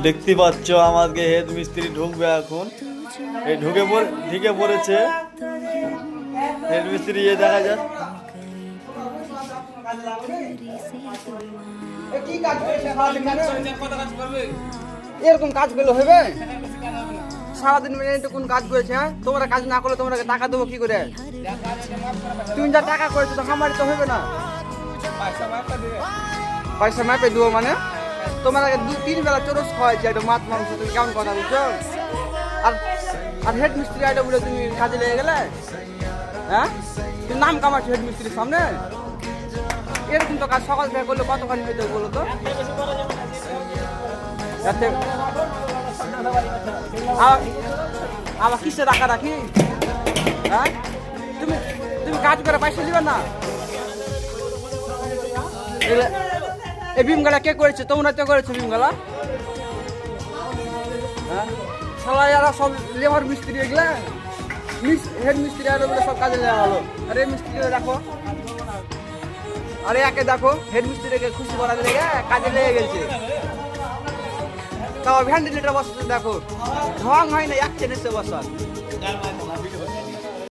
দেখতে পাচ্ছ আমাকে হেড মিস্ত্রি ঢুকবে এখন। এই ঢুকে পড়েছে হেড মিস্ত্রি। দেখা যাক এরকম কাজ করলে হবে? সারাদিন কোন কাজ করেছে? তোমরা কাজ না করলে তোমরা টাকা দেবো কি করে? তুমি যা টাকা করেছো তো আমার তো হবে না। পয়সা মাপে দেবো মানে? তোমার আগে 2-3 বেলা চরস খাওয়াইছে একটা মাছ মাংস। তুমি কেমন কথা বলছো? আর হেড মিস্ত্রি আইটা বলে তুমি কাজে লেগে গেলে? হ্যাঁ, তুমি নাম কামাচ্ছো হেড মিস্ত্রির সামনে। এরকম তো কাজ সকাল থেকে করলে কতখানি পেতে বলো তো? আবার কিসে রাখা রাখি? হ্যাঁ, তুমি তুমি কাজ করে পয়সা দিবে না? এই বিমগালা কে করেছে? তোমরা তো করেছো বিমগালা। হ্যাঁ, সালাইয়ারা সব লেবার মিস্ত্রি এগুলা হেড মিস্ত্রি আর ওগুলো সব কাজে লেওয়া হলো। আরে মিস্ত্রিকে দেখো, আরে একে দেখো হেড মিস্ত্রিকে খুশি করার লেগে কাজে লেগে গেছে। তাও ভ্যান্ডিলেটার বসাতে দেখো ঢং হয় না, এক চেনেছে বসার।